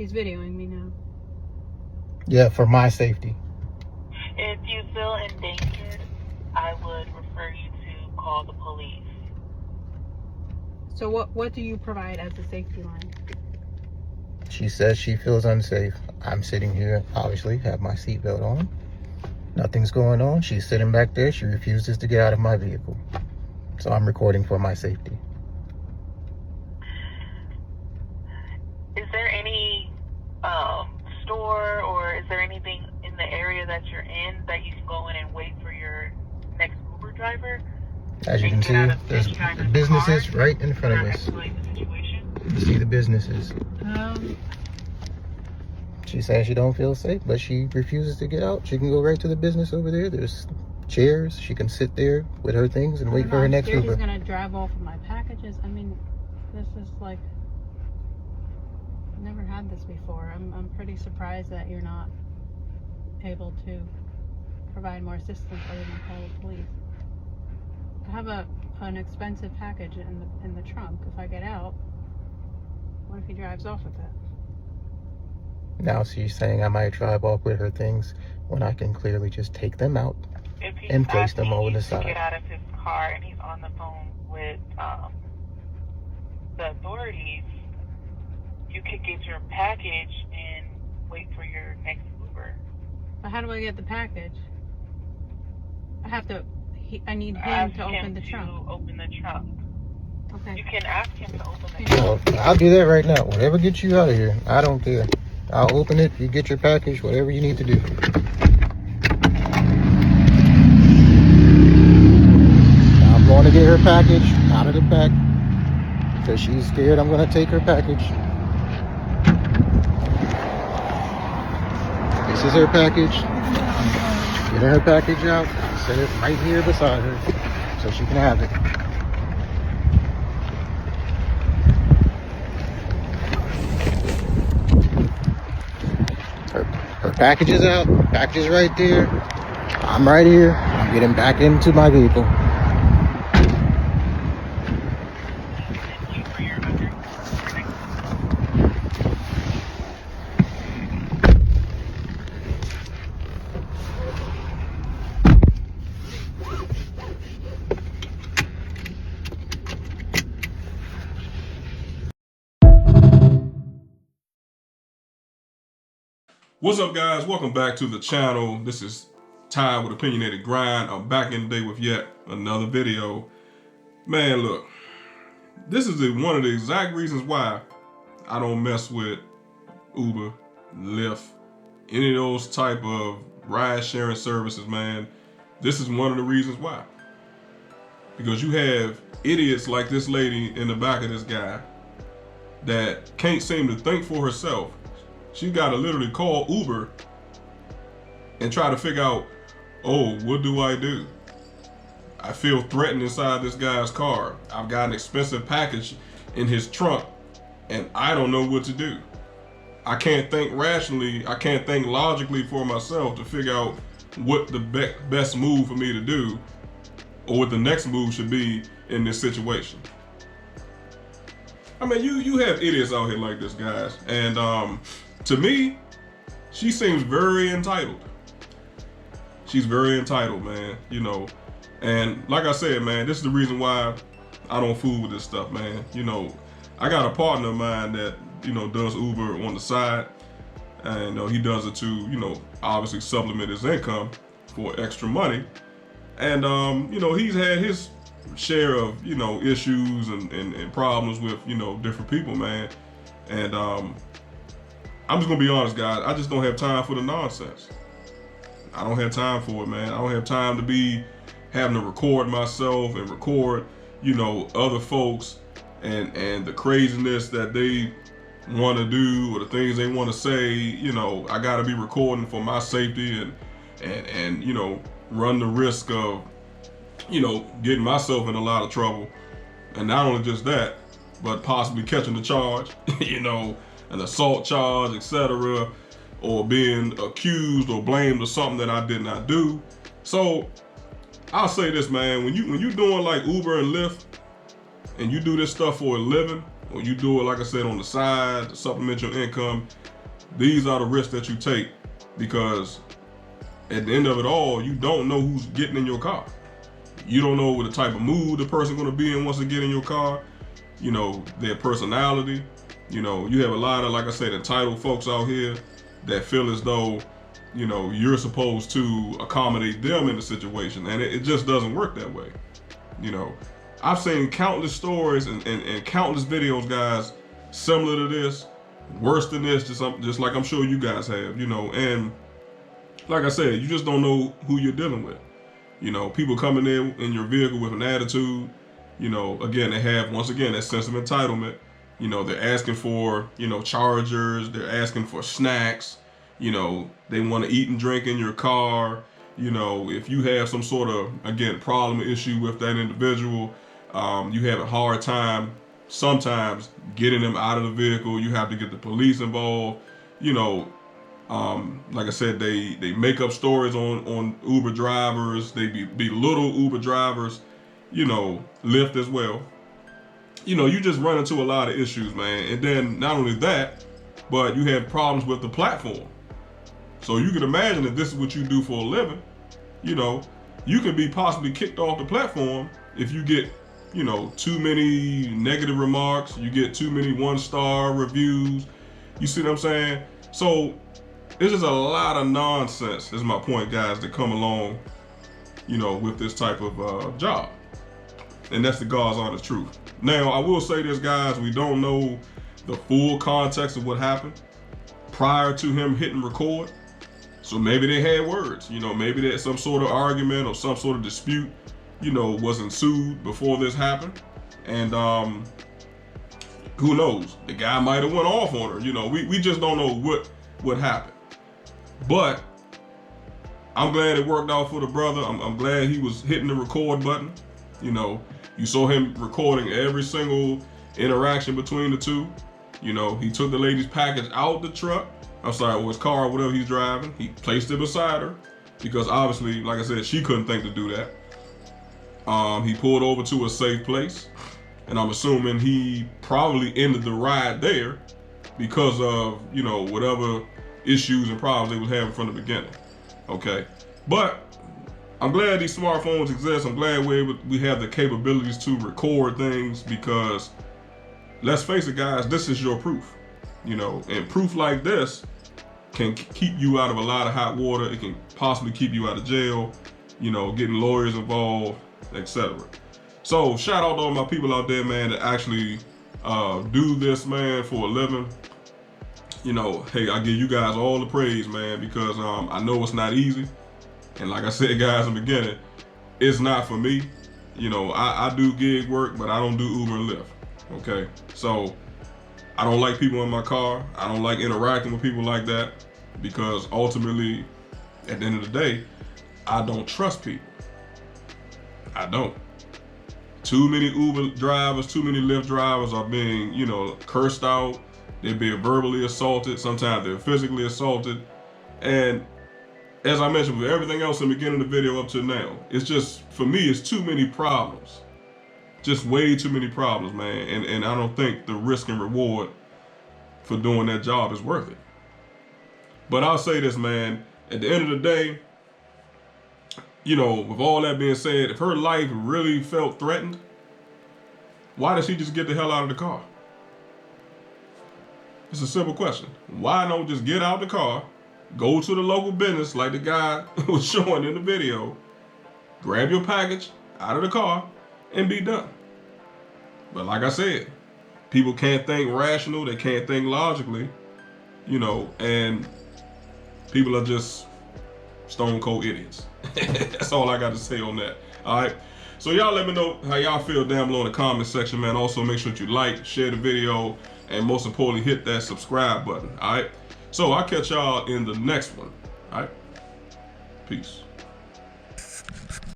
He's videoing me now. Yeah, for my safety. If you feel endangered, I would refer you to call the police. So what do you provide as a safety line? She says she feels unsafe. I'm sitting here, obviously, have my seatbelt on. Nothing's going on. She's sitting back there. She refuses to get out of my vehicle. So I'm recording for my safety. Is there any store or is there anything in the area that you're in that you can go in and wait for your next Uber driver? As you can see, there's the businesses right in front of us. You see the businesses. She says she don't feel safe, but she refuses to get out. She can go right to the business over there. There's chairs. She can sit there with her things and wait for her next Uber. She's gonna drive off with my packages. I mean, this is like, I've never had this before. I'm pretty surprised that you're not able to provide more assistance other than call the police. I have an expensive package in the trunk. If I get out, what if he drives off with it? Now she's saying I might drive off with her things when I can clearly just take them out and place them over the side. Get out of his car and he's on the phone with the authorities. You could get your package and wait for your next Uber. But how do I get the package? I need him to open the trunk. Open the trunk. Okay. You can ask him to open the trunk. Well, I'll do that right now. Whatever gets you out of here, I don't care. I'll open it. You get your package. Whatever you need to do. Now I'm going to get her package out of the back because she's scared I'm going to take her package. This is her package. Get her package out. Set it right here beside her so she can have it. Her package is out. Package is right there. I'm right here. I'm getting back into my vehicle. What's up, guys? Welcome back to the channel. This is Ty with Opinionated Grind. I'm back in today with yet another video. Man, look, this is one of the exact reasons why I don't mess with Uber, Lyft, any of those type of ride sharing services, man. This is one of the reasons why. Because you have idiots like this lady in the back of this guy that can't seem to think for herself. She got to literally call Uber and try to figure out, oh, what do I do? I feel threatened inside this guy's car. I've got an expensive package in his trunk and I don't know what to do. I can't think rationally. I can't think logically for myself to figure out what the best move for me to do or what the next move should be in this situation. I mean, you have idiots out here like this, guys. And to me, she seems very entitled. She's very entitled, man, you know. And like I said, man, this is the reason why I don't fool with this stuff, man. You know, I got a partner of mine that, you know, does Uber on the side. And he does it to, you know, obviously supplement his income for extra money. And, you know, he's had his share of, you know, issues and problems with, you know, different people, man. And I'm just gonna be honest, guys, I just don't have time for the nonsense. I don't have time for it, man. I don't have time to be having to record myself and record, you know, other folks and the craziness that they want to do or the things they want to say. You know, I gotta be recording for my safety and you know, run the risk of, you know, getting myself in a lot of trouble. And not only just that, but possibly catching the charge, you know, an assault charge, etc., or being accused or blamed of something that I did not do. So I'll say this, man, when you doing like Uber and Lyft and you do this stuff for a living, or you do it, like I said, on the side to supplement your income, these are the risks that you take, because at the end of it all, you don't know who's getting in your car. You don't know what the type of mood the person going to be in once they get in your car. You know, their personality. You know, you have a lot of, like I said, entitled folks out here that feel as though, you know, you're supposed to accommodate them in the situation, and it just doesn't work that way. You know, I've seen countless stories and countless videos, guys, similar to this, worse than this, just like I'm sure you guys have, you know. And like I said, you just don't know who you're dealing with. You know, people coming in your vehicle with an attitude. You know, again, they have, once again, that sense of entitlement. You know, they're asking for, you know, chargers. They're asking for snacks. You know, they want to eat and drink in your car. You know, if you have some sort of, again, problem or issue with that individual, you have a hard time sometimes getting them out of the vehicle. You have to get the police involved. You know, like I said, they make up stories on Uber drivers. They belittle Uber drivers. You know, Lyft as well. You know, you just run into a lot of issues, man. And then not only that, but you have problems with the platform. So you can imagine if this is what you do for a living, you know, you can be possibly kicked off the platform if you get, you know, too many negative remarks, you get too many 1-star reviews. You see what I'm saying? So it's just a lot of nonsense, is my point, guys, that come along, you know, with this type of job. And that's the God's honest truth. Now, I will say this, guys, we don't know the full context of what happened prior to him hitting record. So maybe they had words, you know, maybe there's some sort of argument or some sort of dispute, you know, was ensued before this happened. And who knows? The guy might have went off on her, you know, we just don't know what happened. But I'm glad it worked out for the brother. I'm glad he was hitting the record button. You know, you saw him recording every single interaction between the two. You know, he took the lady's package out the truck. I'm sorry, or his car, or whatever he's driving. He placed it beside her because obviously, like I said, she couldn't think to do that. He pulled over to a safe place, and I'm assuming he probably ended the ride there because of, you know, whatever issues and problems they was having from the beginning. Okay, but I'm glad these smartphones exist. I'm glad we have the capabilities to record things, because let's face it, guys, this is your proof, you know, and proof like this can keep you out of a lot of hot water. It can possibly keep you out of jail, you know, getting lawyers involved, etc. So shout out to all my people out there, man, that actually do this, man, for a living. You know, hey, I give you guys all the praise, man, because I know it's not easy. And like I said, guys, in the beginning, it's not for me. You know, I do gig work, but I don't do Uber and Lyft. Okay, so I don't like people in my car. I don't like interacting with people like that, because ultimately, at the end of the day, I don't trust people. I don't. Too many Uber drivers, too many Lyft drivers are being, you know, cursed out. They're being verbally assaulted. Sometimes they're physically assaulted. And as I mentioned with everything else in the beginning of the video up to now, it's just, for me, it's too many problems. Just way too many problems, man. And I don't think the risk and reward for doing that job is worth it. But I'll say this, man, at the end of the day, you know, with all that being said, if her life really felt threatened, why did she just get the hell out of the car? It's a simple question. Why don't just get out the car, go to the local business like the guy was showing in the video, grab your package out of the car, and be done? But like I said, people can't think rational, they can't think logically, you know, and people are just stone cold idiots. That's all I got to say on that. All right. So y'all let me know how y'all feel down below in the comment section, man. Also make sure that you like, share the video, and most importantly, hit that subscribe button. All right. So I'll catch y'all in the next one. All right. Peace.